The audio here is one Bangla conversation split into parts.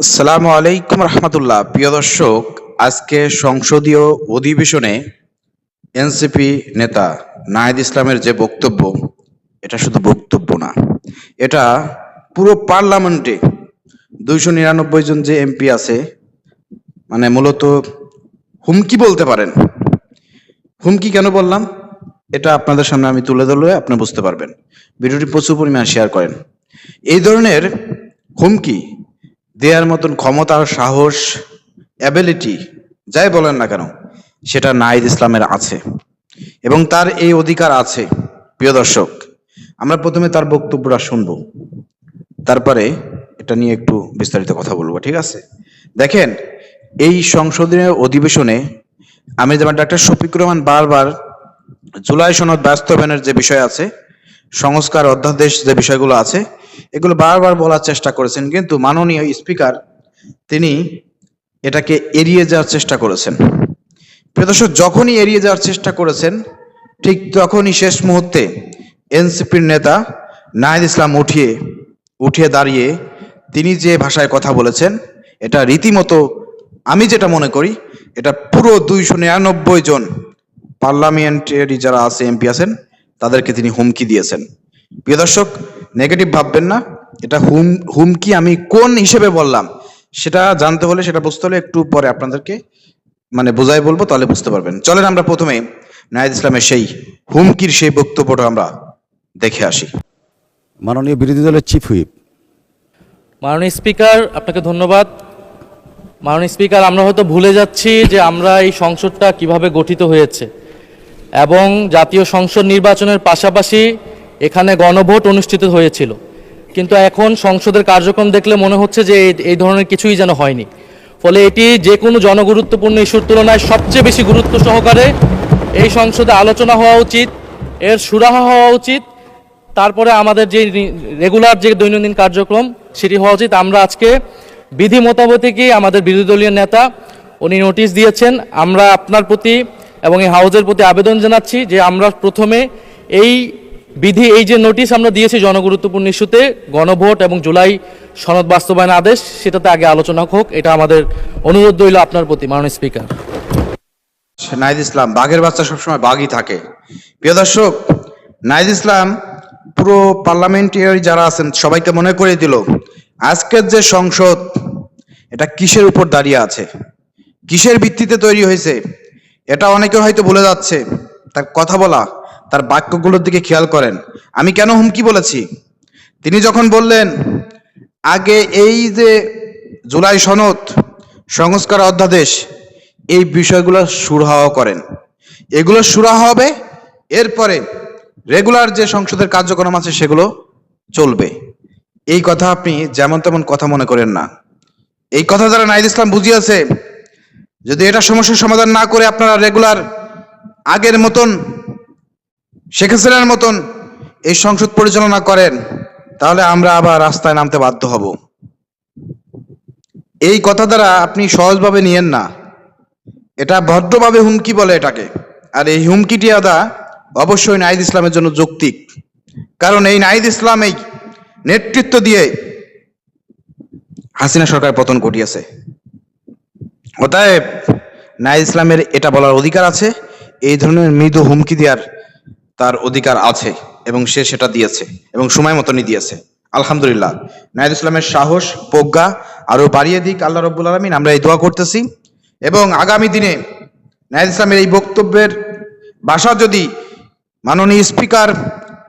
আসসালামু আলাইকুম রহমতুল্লাহ। প্রিয় দর্শক, আজকে সংসদীয় অধিবেশনে এনসিপি নেতা নাহিদ ইসলামের যে বক্তব্য, এটা শুধু বক্তব্য না, এটা পুরো পার্লামেন্টে 299 জন যে এমপি আছে, মানে মূলত হুমকি বলতে পারেন। হুমকি কেন বললাম, এটা আপনাদের সামনে আমি তুলে ধরলে আপনি বুঝতে পারবেন। ভিডিওটি প্রচুর পরিমাণে শেয়ার করেন। এই ধরনের হুমকি দেওয়ার মতন ক্ষমতা, সাহস, অ্যাবিলিটি, যাই বলেন না কেন, সেটা নাহিদ ইসলামের আছে এবং তার এই অধিকার আছে। প্রিয় দর্শক, আমরা প্রথমে তার বক্তব্যটা শুনবো, তারপরে এটা নিয়ে একটু বিস্তারিত কথা বলবো, ঠিক আছে? দেখেন, এই সংসদীয় অধিবেশনে আমি যেমন ডাক্তার শফিকুর রহমান বারবার জুলাই সনদ বাস্তবায়নের যে বিষয় আছে, সংস্কার অধ্যাদেশ যে বিষয়গুলো আছে, এগুলো বারবার বলার চেষ্টা করেছেন, কিন্তু মাননীয় স্পিকার তিনি এটাকে এড়িয়ে যাওয়ার চেষ্টা করেছেন। প্রিয় দর্শক, যখনই এড়িয়ে যাওয়ার চেষ্টা করেছেন, ঠিক তখনই শেষ মুহূর্তে এনসিপির নেতা নাহিদ ইসলাম উঠিয়ে দাঁড়িয়ে তিনি যে ভাষায় কথা বলেছেন, এটা রীতিমতো, আমি যেটা মনে করি, এটা পুরো 299 জন পার্লামেন্টারি যারা আছে, এমপি আছেন, তাদেরকে তিনি হুমকি দিয়েছেন। প্রিয় দর্শক, নেগেটিভ ভাববেন না। এটা হুমকি আমি কোন হিসেবে বললাম সেটা জানতে হলে, সেটা বুঝতে হলে একটু পরে আপনাদেরকে বোঝাই বলবো, তাহলে বুঝতে পারবেন। চলেন আমরা প্রথমে নাহিদ ইসলামের সেই হুমকির সেই বক্তব্যটা আমরা দেখে আসি। মাননীয় বিরোধী দলের চিফ হুইপ। মাননীয় স্পিকার, আপনাকে ধন্যবাদ। মাননীয় স্পিকার, আমরা হয়তো ভুলে যাচ্ছি যে আমরা এই সংসদটা কিভাবে গঠিত হয়েছে এবং জাতীয় সংসদ নির্বাচনের পাশাপাশি এখানে গণভোট অনুষ্ঠিত হয়েছিল, কিন্তু এখন সংসদের কার্যক্রম দেখলে মনে হচ্ছে যে এই ধরনের কিছুই যেন হয়নি। ফলে এটি যে কোনো জনগুরুত্বপূর্ণ ইস্যুর তুলনায় সবচেয়ে বেশি গুরুত্ব সহকারে এই সংসদে আলোচনা হওয়া উচিত, এর সুরাহা হওয়া উচিত, তারপরে আমাদের যে রেগুলার যে দৈনন্দিন কার্যক্রম সেটি হওয়া উচিত। আমরা আজকে বিধি মোতাবেকই আমাদের বিরোধী দলীয় নেতা উনি নোটিশ দিয়েছেন। আমরা আপনার প্রতি এবং এই হাউজের প্রতি আবেদন জানাচ্ছি যে আমরা প্রথমে এই যে নোটিশ আমরা দিয়েছি জনগুরুত্বপূর্ণ ইস্যুতে, গণভোট এবং জুলাই সনদ বাস্তবায়ন আদেশ, সেটাতে আগে আলোচনা হোক। এটা আমাদের অনুরোধ রইল আপনার প্রতি, মাননীয় স্পিকার। নাহিদ ইসলাম, বাঘের বাচ্চা সবসময় বাঘই থাকে। প্রিয় দর্শক, নাহিদ ইসলাম পুরো পার্লামেন্টারি যারা আছেন সবাইকে মনে করে দিল আজকের যে সংসদ, এটা কিসের উপর দাঁড়িয়ে আছে, কিসের ভিত্তিতে তৈরি হয়েছে, এটা অনেকে হয়তো ভুলে যাচ্ছে। তার কথা বলা, তার বাক্যগুলোর দিকে খেয়াল করেন। আমি কেন হুমকি বলেছি, তিনি যখন বললেন আগে এই যে জুলাই সনদ, সংস্কার অধ্যাদেশ, এই বিষয়গুলো সুরাহা করেন, এগুলো সুরাহা হবে, এরপরে রেগুলার যে সংসদের কার্যক্রম আছে সেগুলো চলবে। এই কথা আপনি যেমন তেমন কথা মনে করেন না। এই কথা যারা নাহিদ ইসলাম বুঝিয়েছে, যদি এটা সমস্যার সমাধান না করে আপনারা রেগুলার আগের মতন, শেখ হাসিনার মতন এই সংসদ পরিচালনা করেন, তাহলে আমরা আবার রাস্তায় নামতে বাধ্য হব। এই কথা দ্বারা আপনি সহজভাবে নিয়েন না, এটা ভদ্রভাবে হুমকি বলে এটাকে। আর এই হুমকিটি আদা অবশ্যই নাহিদ ইসলামের জন্য যৌক্তিক, কারণ এই নাহিদ ইসলাম এই নেতৃত্ব দিয়ে হাসিনা সরকার পতন ঘটিয়েছে। অতএব নাহিদ ইসলামের এটা বলার অধিকার আছে, এই ধরনের মৃদু হুমকি দেওয়ার তার অধিকার আছে, এবং সে সেটা দিয়েছে এবং সময় মতনই দিয়েছে। আলহামদুলিল্লাহ, নাহিদ ইসলামের সাহস, প্রজ্ঞা আরো বাড়িয়ে দিক আল্লাহ রাব্বুল আলামিন, আমরা এই দোয়া করতেছি। এবং আগামী দিনে নাহিদ ইসলামের এই বক্তব্যের ভাষা যদি মাননীয় স্পিকার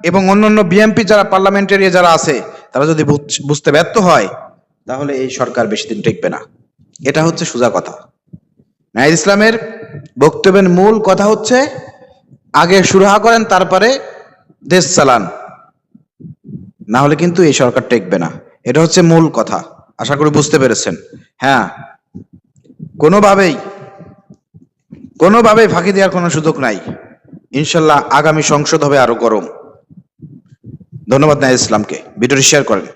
এবং অন্যান্য বিএমপি যারা পার্লামেন্টারি যারা আছে, তারা যদি বুঝতে ব্যর্থ হয়, তাহলে এই সরকার বেশি দিন টিকবে না। এটা হচ্ছে সোজা কথা। নাহিদ ইসলামের বক্তব্যের মূল কথা হচ্ছে আগে সুরাহা করেন, তারপরে দেশ চালান, না হলে কিন্তু এই সরকার টিকবে না। এটা হচ্ছে মূল কথা। আশা করি বুঝতে পেরেছেন। হ্যাঁ, কোনোভাবেই ফাঁকি দেওয়ার কোনো সুযোগ নাই। ইনশাল্লাহ আগামী সংসদ হবে আরো গরম। ধন্যবাদ নাহিদ ইসলামকে। ভিডিওটি শেয়ার করেন।